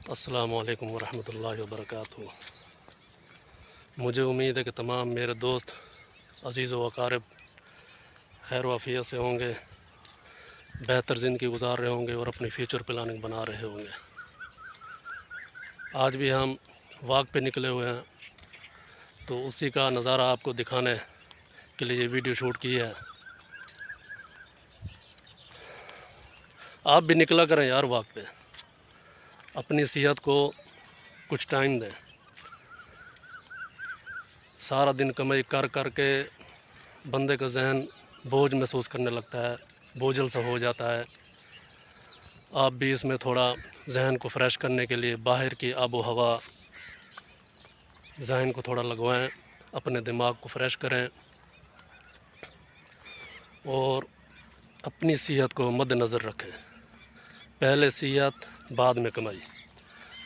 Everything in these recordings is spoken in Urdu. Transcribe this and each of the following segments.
السلام علیکم ورحمۃ اللہ وبرکاتہ۔ مجھے امید ہے کہ تمام میرے دوست عزیز و اقارب خیر و عافیت سے ہوں گے، بہتر زندگی گزار رہے ہوں گے اور اپنی فیوچر پلاننگ بنا رہے ہوں گے۔ آج بھی ہم واک پہ نکلے ہوئے ہیں، تو اسی کا نظارہ آپ کو دکھانے کے لیے یہ ویڈیو شوٹ کی ہے۔ آپ بھی نکلا کریں یار واک پہ، اپنی صحت کو کچھ ٹائم دیں۔ سارا دن کمائی کر کر کے بندے کا ذہن بوجھ محسوس کرنے لگتا ہے، بوجھل سا ہو جاتا ہے۔ آپ بھی اس میں تھوڑا ذہن کو فریش کرنے کے لیے باہر کی آب و ہوا ذہن کو تھوڑا لگوائیں، اپنے دماغ کو فریش کریں اور اپنی صحت کو مد نظر رکھیں۔ پہلے صحت بعد میں کمائی۔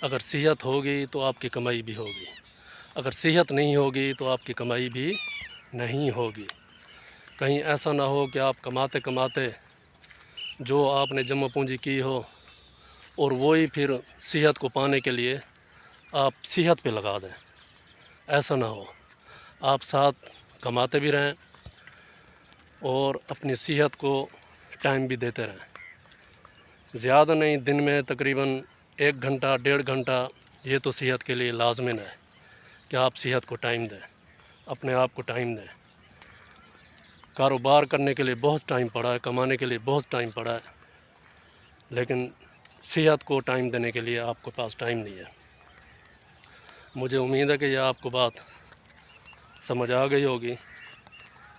اگر صحت ہوگی تو آپ کی کمائی بھی ہوگی، اگر صحت نہیں ہوگی تو آپ کی کمائی بھی نہیں ہوگی۔ کہیں ایسا نہ ہو کہ آپ کماتے کماتے جو آپ نے جمع پونجی کی ہو اور وہی پھر صحت کو پانے کے لیے آپ صحت پہ لگا دیں۔ ایسا نہ ہو، آپ ساتھ کماتے بھی رہیں اور اپنی صحت کو ٹائم بھی دیتے رہیں۔ زیادہ نہیں، دن میں تقریباً 1 گھنٹہ 1.5 گھنٹہ یہ تو صحت کے لیے لازمن ہے کہ آپ صحت کو ٹائم دیں، اپنے آپ کو ٹائم دیں۔ کاروبار کرنے کے لیے بہت ٹائم پڑا ہے، کمانے کے لیے بہت ٹائم پڑا ہے، لیکن صحت کو ٹائم دینے کے لیے آپ کے پاس ٹائم نہیں ہے۔ مجھے امید ہے کہ یہ آپ کو بات سمجھ آ گئی ہوگی،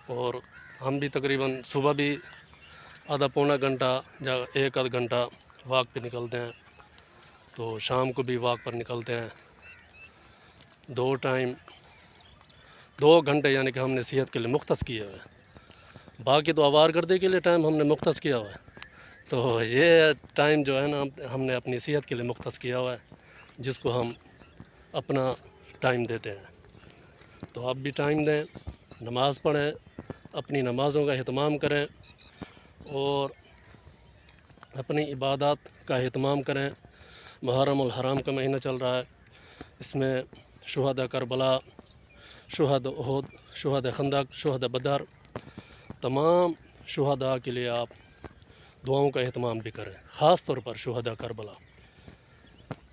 اور ہم بھی تقریباً صبح بھی آدھا پونا گھنٹہ یا 1 آدھ گھنٹہ واک پہ نکلتے ہیں، تو شام کو بھی واک پر نکلتے ہیں۔ 2 گھنٹے یعنی کہ ہم نے صحت کے لیے مختص کیے ہوئے ہیں۔ باقی تو آوار گردی کے لیے ٹائم ہم نے مختص کیا ہوا ہے، تو یہ ٹائم جو ہے نا ہم نے اپنی صحت کے لیے مختص کیا ہوا ہے، جس کو ہم اپنا ٹائم دیتے ہیں۔ تو آپ بھی ٹائم دیں، نماز پڑھیں، اپنی نمازوں کا اہتمام کریں اور اپنی عبادات کا اہتمام کریں۔ محرم الحرام کا مہینہ چل رہا ہے، اس میں شہداء کربلا، شہداء احد، شہداء خندق، شہداء بدر، تمام شہداء کے لیے آپ دعاؤں کا اہتمام بھی کریں، خاص طور پر شہداء کربلا۔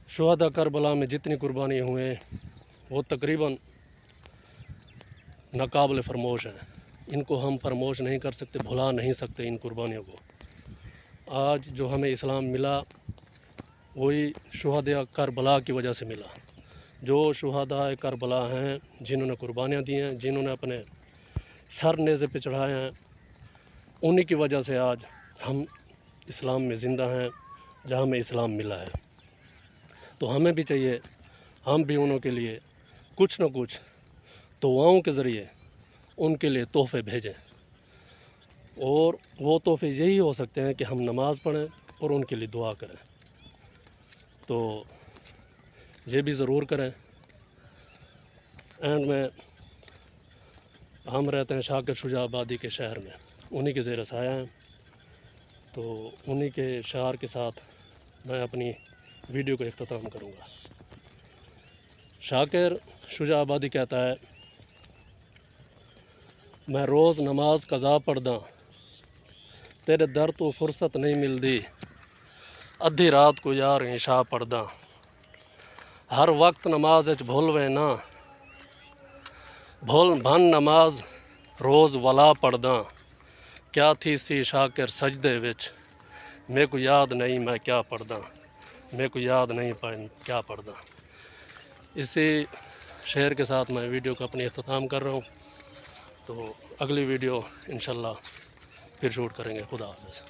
شہداء کربلا میں جتنی قربانی ہوئے وہ تقریباً ناقابل فرموش ہیں، ان کو ہم فرموش نہیں کر سکتے، بھلا نہیں سکتے ان قربانیوں کو۔ آج جو ہمیں اسلام ملا وہی شہداء کربلا کی وجہ سے ملا۔ جو شہداء کربلا ہیں، جنہوں نے قربانیاں دی ہیں، جنہوں نے اپنے سر نیزے پہ چڑھائے ہیں، انہی کی وجہ سے آج ہم اسلام میں زندہ ہیں، جہاں ہمیں اسلام ملا ہے۔ تو ہمیں بھی چاہیے ہم بھی انہوں کے لیے کچھ نہ کچھ دعاؤں کے ذریعے ان کے لیے تحفے بھیجیں، اور وہ تحفے یہی ہو سکتے ہیں کہ ہم نماز پڑھیں اور ان کے لیے دعا کریں۔ تو یہ بھی ضرور کریں۔ اینڈ میں ہم رہتے ہیں شاکر شجاع آبادی کے شہر میں، انہی کے زیر سایہ ہیں، تو انہی کے شعار کے ساتھ میں اپنی ویڈیو کو اختتام کروں گا۔ شاکر شجاع آبادی کہتا ہے، میں روز نماز قضا پڑھدا، تیرے در تو فرصت نہیں ملدی، ادھی رات کو یار عشاء پڑھدا، ہر وقت نماز بھولوے نا، بھول بھن نماز روز ولا پڑھدا، کیا تھی سی شاکر سجدے وچ، میں کو یاد نہیں میں کیا پڑھدا، میں کو یاد نہیں کیا پڑھدا۔ اسی شعر کے ساتھ میں ویڈیو کو اپنی اختتام کر رہا ہوں، تو اگلی ویڈیو انشاءاللہ پھر شوٹ کریں گے۔ خدا حافظ۔